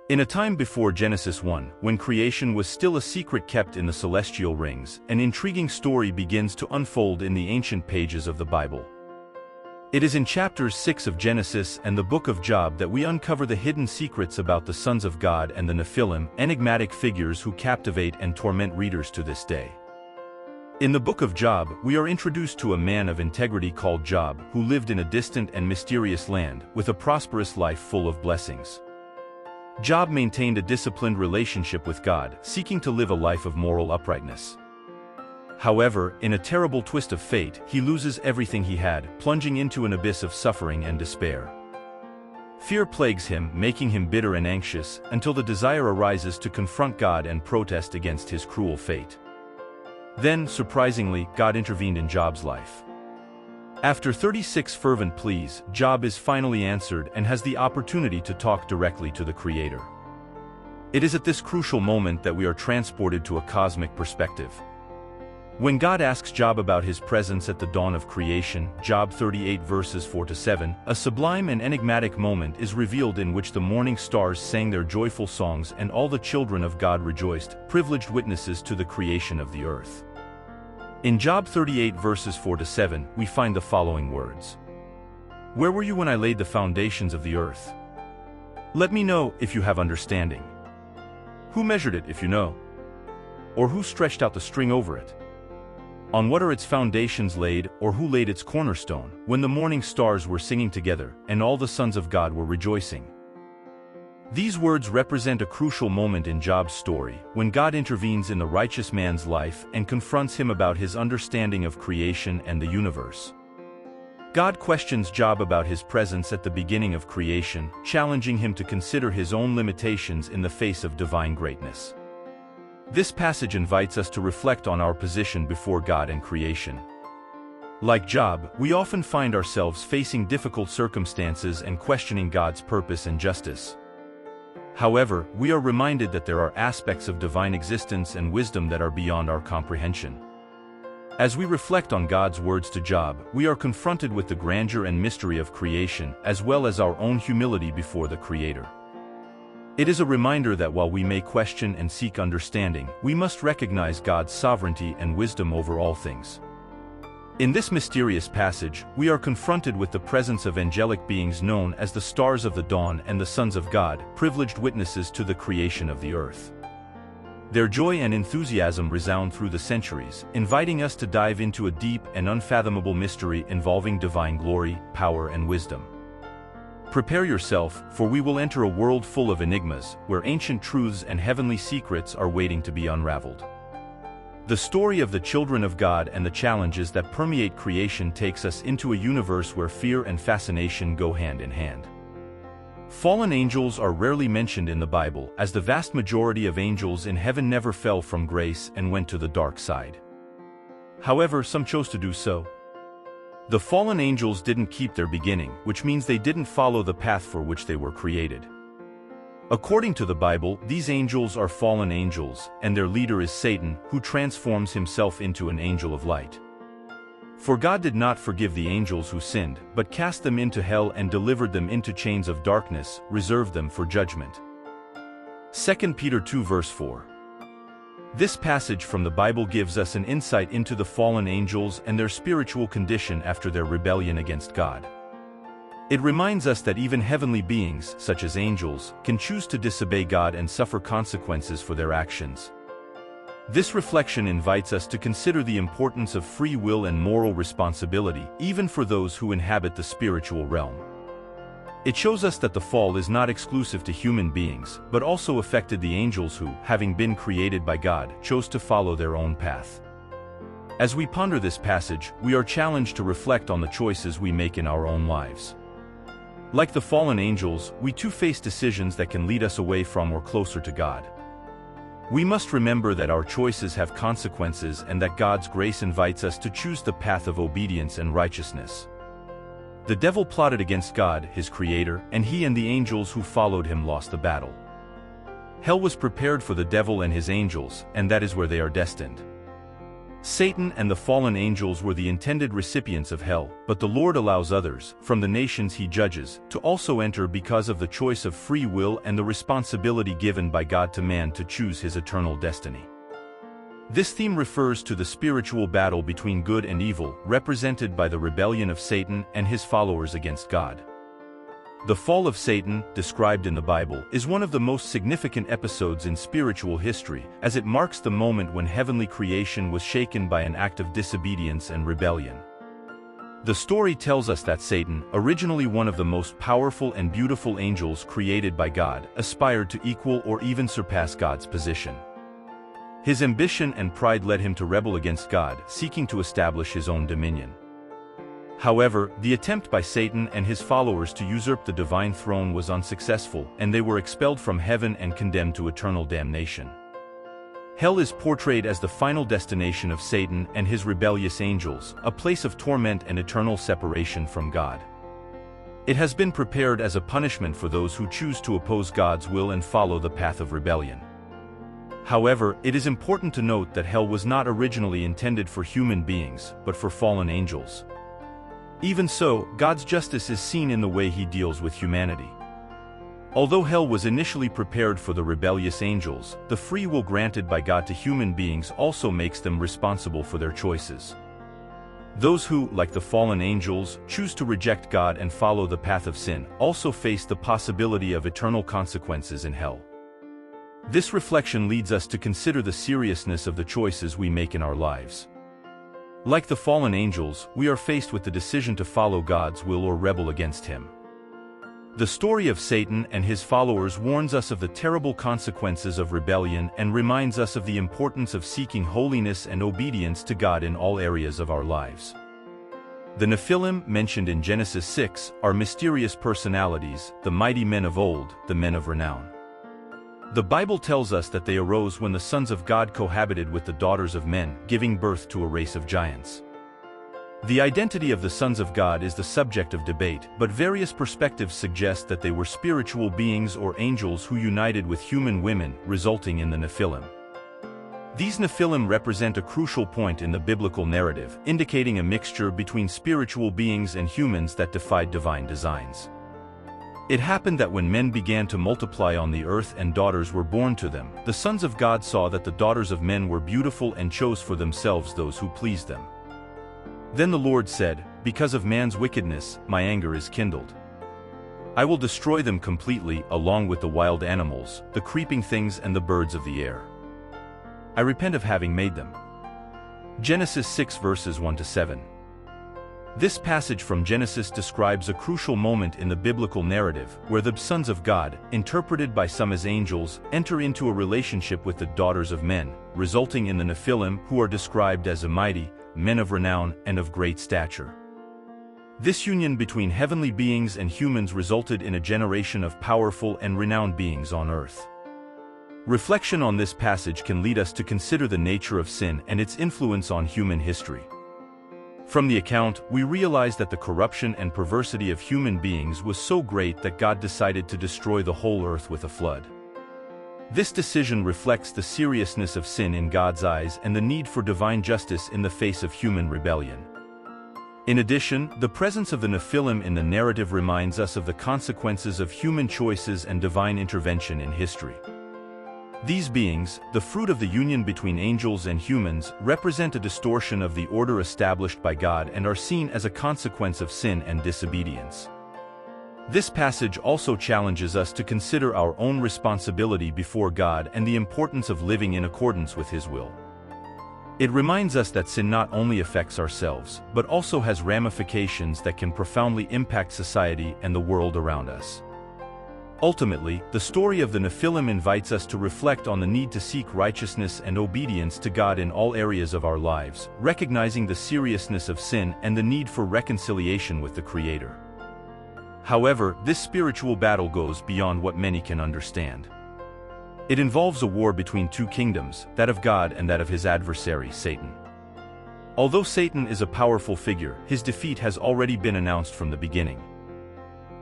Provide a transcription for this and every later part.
In a time before Genesis 1, when creation was still a secret kept in the celestial rings, an intriguing story begins to unfold in the ancient pages of the Bible. It is in chapters 6 of Genesis and the book of Job that we uncover the hidden secrets about the sons of God and the Nephilim, enigmatic figures who captivate and torment readers to this day. In the book of Job, we are introduced to a man of integrity called Job, who lived in a distant and mysterious land, with a prosperous life full of blessings. Job maintained a disciplined relationship with God, seeking to live a life of moral uprightness. However, in a terrible twist of fate, he loses everything he had, plunging into an abyss of suffering and despair. Fear plagues him, making him bitter and anxious, until the desire arises to confront God and protest against his cruel fate. Then, surprisingly, God intervened in Job's life. After 36 fervent pleas, Job is finally answered and has the opportunity to talk directly to the Creator. It is at this crucial moment that we are transported to a cosmic perspective. When God asks Job about his presence at the dawn of creation, Job 38 verses 4-7, a sublime and enigmatic moment is revealed in which the morning stars sang their joyful songs and all the children of God rejoiced, privileged witnesses to the creation of the earth. In Job 38 verses 4-7, we find the following words. Where were you when I laid the foundations of the earth? Let me know if you have understanding. Who measured it if you know? Or who stretched out the string over it? On what are its foundations laid, or who laid its cornerstone, when the morning stars were singing together, and all the sons of God were rejoicing? These words represent a crucial moment in Job's story, when God intervenes in the righteous man's life and confronts him about his understanding of creation and the universe. God questions Job about his presence at the beginning of creation, challenging him to consider his own limitations in the face of divine greatness. This passage invites us to reflect on our position before God and creation. Like Job, we often find ourselves facing difficult circumstances and questioning God's purpose and justice. However, we are reminded that there are aspects of divine existence and wisdom that are beyond our comprehension. As we reflect on God's words to Job, we are confronted with the grandeur and mystery of creation, as well as our own humility before the Creator. It is a reminder that while we may question and seek understanding, we must recognize God's sovereignty and wisdom over all things. In this mysterious passage, we are confronted with the presence of angelic beings known as the stars of the dawn and the sons of God, privileged witnesses to the creation of the earth. Their joy and enthusiasm resound through the centuries, inviting us to dive into a deep and unfathomable mystery involving divine glory, power, and wisdom. Prepare yourself, for we will enter a world full of enigmas, where ancient truths and heavenly secrets are waiting to be unraveled. The story of the children of God and the challenges that permeate creation takes us into a universe where fear and fascination go hand in hand. Fallen angels are rarely mentioned in the Bible, as the vast majority of angels in heaven never fell from grace and went to the dark side. However, some chose to do so. The fallen angels didn't keep their beginning, which means they didn't follow the path for which they were created. According to the Bible, these angels are fallen angels, and their leader is Satan, who transforms himself into an angel of light. For God did not forgive the angels who sinned, but cast them into hell and delivered them into chains of darkness, reserved them for judgment. 2 Peter 2 verse 4. This passage from the Bible gives us an insight into the fallen angels and their spiritual condition after their rebellion against God. It reminds us that even heavenly beings, such as angels, can choose to disobey God and suffer consequences for their actions. This reflection invites us to consider the importance of free will and moral responsibility, even for those who inhabit the spiritual realm. It shows us that the fall is not exclusive to human beings, but also affected the angels who, having been created by God, chose to follow their own path. As we ponder this passage, we are challenged to reflect on the choices we make in our own lives. Like the fallen angels, we too face decisions that can lead us away from or closer to God. We must remember that our choices have consequences and that God's grace invites us to choose the path of obedience and righteousness. The devil plotted against God, his creator, and he and the angels who followed him lost the battle. Hell was prepared for the devil and his angels, and that is where they are destined. Satan and the fallen angels were the intended recipients of hell, but the Lord allows others, from the nations he judges, to also enter because of the choice of free will and the responsibility given by God to man to choose his eternal destiny. This theme refers to the spiritual battle between good and evil, represented by the rebellion of Satan and his followers against God. The fall of Satan, described in the Bible, is one of the most significant episodes in spiritual history, as it marks the moment when heavenly creation was shaken by an act of disobedience and rebellion. The story tells us that Satan, originally one of the most powerful and beautiful angels created by God, aspired to equal or even surpass God's position. His ambition and pride led him to rebel against God, seeking to establish his own dominion. However, the attempt by Satan and his followers to usurp the divine throne was unsuccessful, and they were expelled from heaven and condemned to eternal damnation. Hell is portrayed as the final destination of Satan and his rebellious angels, a place of torment and eternal separation from God. It has been prepared as a punishment for those who choose to oppose God's will and follow the path of rebellion. However, it is important to note that hell was not originally intended for human beings, but for fallen angels. Even so, God's justice is seen in the way he deals with humanity. Although hell was initially prepared for the rebellious angels, the free will granted by God to human beings also makes them responsible for their choices. Those who, like the fallen angels, choose to reject God and follow the path of sin, also face the possibility of eternal consequences in hell. This reflection leads us to consider the seriousness of the choices we make in our lives. Like the fallen angels, we are faced with the decision to follow God's will or rebel against him. The story of Satan and his followers warns us of the terrible consequences of rebellion and reminds us of the importance of seeking holiness and obedience to God in all areas of our lives. The Nephilim, mentioned in Genesis 6, are mysterious personalities, the mighty men of old, the men of renown. The Bible tells us that they arose when the sons of God cohabited with the daughters of men, giving birth to a race of giants. The identity of the sons of God is the subject of debate, but various perspectives suggest that they were spiritual beings or angels who united with human women, resulting in the Nephilim. These Nephilim represent a crucial point in the biblical narrative, indicating a mixture between spiritual beings and humans that defied divine designs. It happened that when men began to multiply on the earth and daughters were born to them, the sons of God saw that the daughters of men were beautiful and chose for themselves those who pleased them. Then the Lord said, "Because of man's wickedness, my anger is kindled. I will destroy them completely, along with the wild animals, the creeping things and the birds of the air. I repent of having made them." Genesis 6 verses 1-7. This passage from Genesis describes a crucial moment in the biblical narrative, where the sons of God, interpreted by some as angels, enter into a relationship with the daughters of men, resulting in the Nephilim, who are described as mighty, men of renown, and of great stature. This union between heavenly beings and humans resulted in a generation of powerful and renowned beings on earth. Reflection on this passage can lead us to consider the nature of sin and its influence on human history. From the account, we realize that the corruption and perversity of human beings was so great that God decided to destroy the whole earth with a flood. This decision reflects the seriousness of sin in God's eyes and the need for divine justice in the face of human rebellion. In addition, the presence of the Nephilim in the narrative reminds us of the consequences of human choices and divine intervention in history. These beings, the fruit of the union between angels and humans, represent a distortion of the order established by God and are seen as a consequence of sin and disobedience. This passage also challenges us to consider our own responsibility before God and the importance of living in accordance with His will. It reminds us that sin not only affects ourselves, but also has ramifications that can profoundly impact society and the world around us. Ultimately, the story of the Nephilim invites us to reflect on the need to seek righteousness and obedience to God in all areas of our lives, recognizing the seriousness of sin and the need for reconciliation with the Creator. However, this spiritual battle goes beyond what many can understand. It involves a war between two kingdoms, that of God and that of his adversary, Satan. Although Satan is a powerful figure, his defeat has already been announced from the beginning.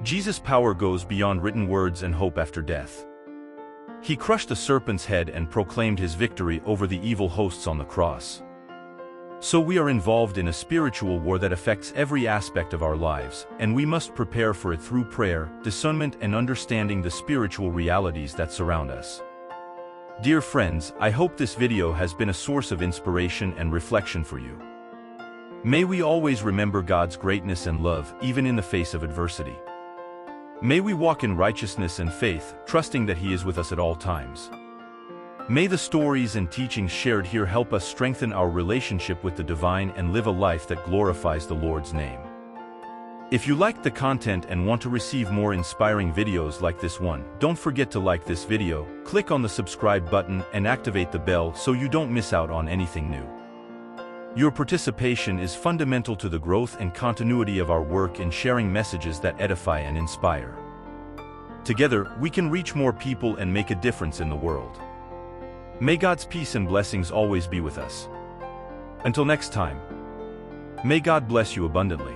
Jesus' power goes beyond written words and hope after death. He crushed the serpent's head and proclaimed his victory over the evil hosts on the cross. So we are involved in a spiritual war that affects every aspect of our lives, and we must prepare for it through prayer, discernment, and understanding the spiritual realities that surround us. Dear friends, I hope this video has been a source of inspiration and reflection for you. May we always remember God's greatness and love, even in the face of adversity. May we walk in righteousness and faith, trusting that He is with us at all times. May the stories and teachings shared here help us strengthen our relationship with the divine and live a life that glorifies the Lord's name. If you liked the content and want to receive more inspiring videos like this one, don't forget to like this video, click on the subscribe button, and activate the bell so you don't miss out on anything new. Your participation is fundamental to the growth and continuity of our work in sharing messages that edify and inspire. Together, we can reach more people and make a difference in the world. May God's peace and blessings always be with us. Until next time, may God bless you abundantly.